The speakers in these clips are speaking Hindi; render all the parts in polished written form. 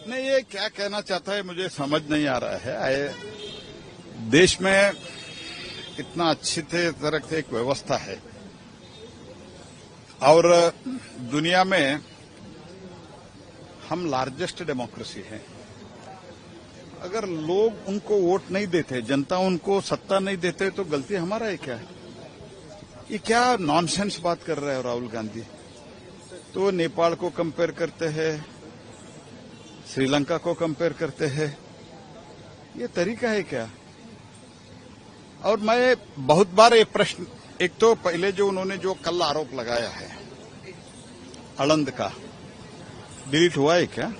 नहीं, ये क्या कहना चाहता है मुझे समझ नहीं आ रहा है। देश में इतना अच्छी तरह से एक व्यवस्था है और दुनिया में हम लार्जेस्ट डेमोक्रेसी है। अगर लोग उनको वोट नहीं देते, जनता उनको सत्ता नहीं देते, तो गलती हमारा है क्या? ये क्या नॉनसेंस बात कर रहे हैं राहुल गांधी। तो नेपाल को कंपेयर करते हैं, श्रीलंका को कंपेयर करते हैं, ये तरीका है क्या? और मैं बहुत बार ये प्रश्न, एक तो पहले जो उन्होंने जो कल आरोप लगाया है आनंद का, डिलीट हुआ है क्या?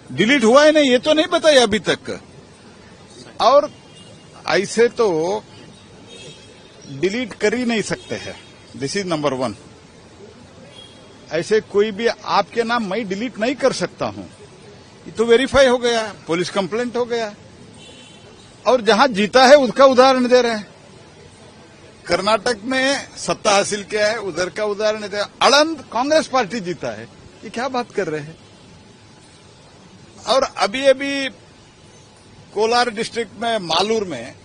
डिलीट हुआ है नहीं, ये तो नहीं बताया अभी तक। और ऐसे तो डिलीट कर ही नहीं सकते हैं। This is number 1। ऐसे कोई भी आपके नाम मैं डिलीट नहीं कर सकता हूं। ये तो वेरीफाई हो गया, पुलिस कंप्लेंट हो गया। और जहां जीता है उसका उदाहरण दे रहे हैं। कर्नाटक में सत्ता हासिल किया है, उधर का उदाहरण दे। आनंद कांग्रेस पार्टी जीता है, ये क्या बात कर रहे हैं? और अभी अभी कोलार डिस्ट्रिक्ट में मालूर में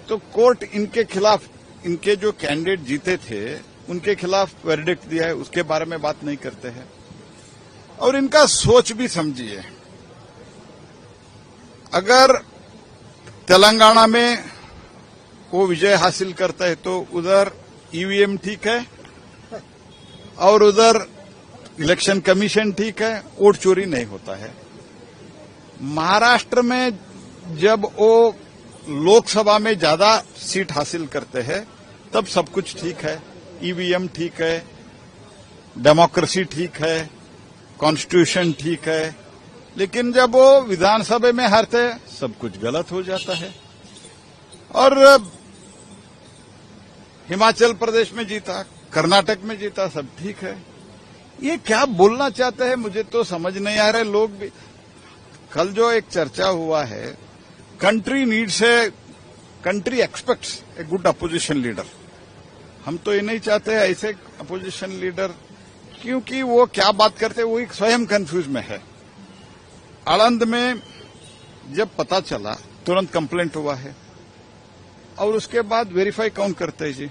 तो कोर्ट इनके खिलाफ, इनके जो कैंडिडेट जीते थे उनके खिलाफ वर्डिक्ट दिया है, उसके बारे में बात नहीं करते हैं। और इनका सोच भी समझिए। अगर तेलंगाना में वो विजय हासिल करता है तो उधर ईवीएम ठीक है और उधर इलेक्शन कमीशन ठीक है, वोट चोरी नहीं होता है। महाराष्ट्र में जब वो लोकसभा में ज्यादा सीट हासिल करते हैं तब सब कुछ ठीक है, ईवीएम ठीक है, डेमोक्रेसी ठीक है, कॉन्स्टिट्यूशन ठीक है। लेकिन जब वो विधानसभा में हारते सब कुछ गलत हो जाता है। और हिमाचल प्रदेश में जीता, कर्नाटक में जीता, सब ठीक है। ये क्या बोलना चाहते हैं मुझे तो समझ नहीं आ रहा है। लोग भी, कल जो एक चर्चा हुआ है, country needs a, country aspects a good opposition leader. हम तो ये नहीं चाहते हैं ऐसे अपोजिशन लीडर, क्योंकि वो क्या बात करते हैं वो एक स्वयं कंफ्यूज में है। आनंद में जब पता चला तुरंत कंप्लेंट हुआ है और उसके बाद वेरीफाई कौन करते हैं जी?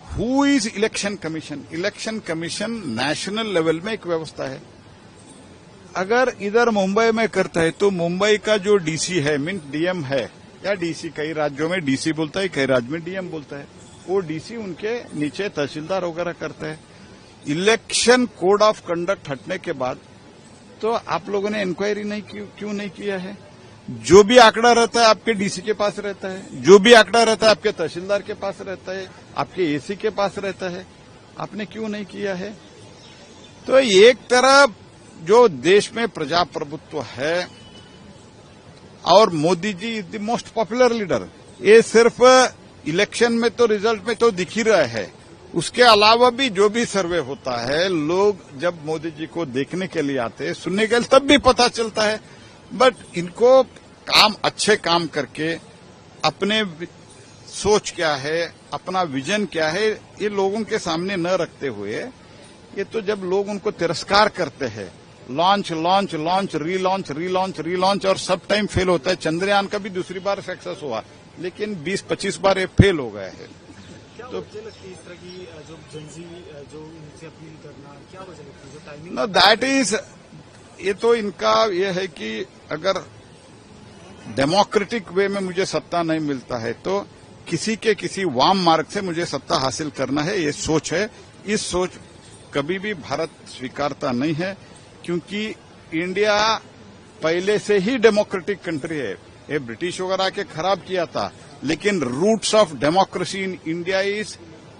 Who is election commission? Election commission national level में एक व्यवस्था है। अगर इधर मुंबई में करता है तो मुंबई का जो डीसी है, मीन डीएम है या डीसी, कई राज्यों में डीसी बोलता है, कई राज्य में डीएम बोलता है, वो डीसी उनके नीचे तहसीलदार वगैरह करता है। इलेक्शन कोड ऑफ कंडक्ट हटने के बाद तो आप लोगों ने इंक्वायरी नहीं क्यों नहीं किया है? जो भी आंकड़ा रहता है आपके डीसी के पास रहता है, जो भी आंकड़ा रहता है आपके तहसीलदार के पास रहता है, आपके एसी के पास रहता है, आपने क्यों नहीं किया है? तो एक तरफ जो देश में प्रजाप्रभुत्व है और Modi ji is the most popular leader, ये सिर्फ इलेक्शन में तो रिजल्ट में तो दिख ही रहा है। उसके अलावा भी जो भी सर्वे होता है, लोग जब मोदी जी को देखने के लिए आते हैं, सुनने के लिए, तब भी पता चलता है। बट इनको काम, अच्छे काम करके अपने सोच क्या है, अपना विजन क्या है, ये लोगों के सामने न रखते हुए, ये तो जब लोग उनको तिरस्कार करते हैं, launch launch launch, relaunch relaunch relaunch, और सब टाइम फेल होता है। चंद्रयान का भी दूसरी बार सक्सेस हुआ, लेकिन 20-25 बार ये फेल हो गया है। तो मुझे लगती है इस तरह की जो जनजी जो इनसे अपील करना, क्या वजह लगती है जो टाइमिंग? नो, दैट इज, ये तो इनका ये है कि अगर डेमोक्रेटिक वे में मुझे सत्ता नहीं मिलता है तो किसी के किसी वाम मार्ग से मुझे सत्ता हासिल करना है, ये सोच है। इस सोच कभी भी भारत स्वीकारता नहीं है, क्योंकि इंडिया पहले से ही डेमोक्रेटिक कंट्री है। ये ब्रिटिश वगैरह के खराब किया था, लेकिन roots of democracy in India is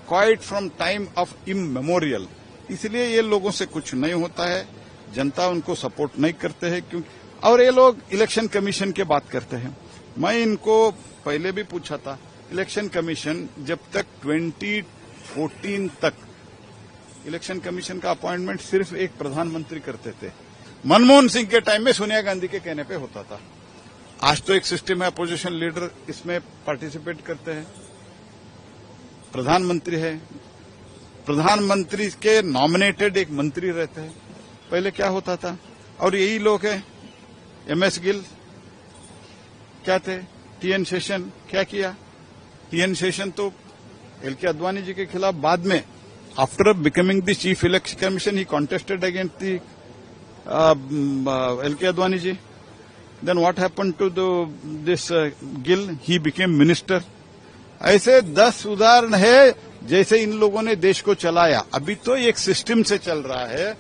quite from time of immemorial. इसलिए ये लोगों से कुछ नहीं होता है, जनता उनको सपोर्ट नहीं करते हैं। क्यों? और ये लोग इलेक्शन कमीशन की बात करते हैं। मैं इनको पहले भी पूछा था, इलेक्शन कमीशन जब तक 2014 तक इलेक्शन कमीशन का अपॉइंटमेंट सिर्फ एक प्रधानमंत्री करते थे। मनमोहन सिंह के टाइम में सोनिया गांधी के कहने पे होता था। आज तो एक सिस्टम है, अपोजिशन लीडर इसमें पार्टिसिपेट करते हैं, प्रधानमंत्री है, प्रधानमंत्री के नॉमिनेटेड एक मंत्री रहते हैं। पहले क्या होता था, और यही लोग हैं MS गिल क्या थे, TN शेषन क्या किया। TN शेषन तो LK आडवाणी जी के खिलाफ बाद में after becoming the chief election commission he contested against the LK Advani ji. Then what happened to this Gill, he became minister. ऐसे 10 उदाहरण है जैसे इन लोगों ने देश को चलाया। अभी तो एक सिस्टम से चल रहा है।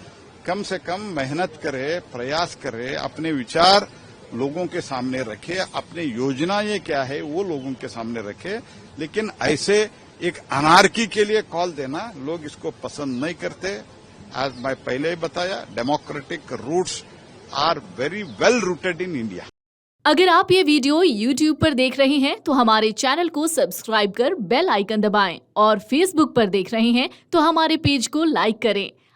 कम से कम मेहनत करे, प्रयास करे, अपने विचार लोगों के सामने रखे, अपनी योजनाएं क्या है वो लोगों के सामने रखे। लेकिन ऐसे एक अनार्की के लिए कॉल देना, लोग इसको पसंद नहीं करते। आज मैं पहले ही बताया, democratic roots are very well rooted in India. अगर आप ये वीडियो YouTube पर देख रहे हैं तो हमारे चैनल को सब्सक्राइब कर बेल आइकन दबाएं और Facebook पर देख रहे हैं तो हमारे पेज को लाइक करें।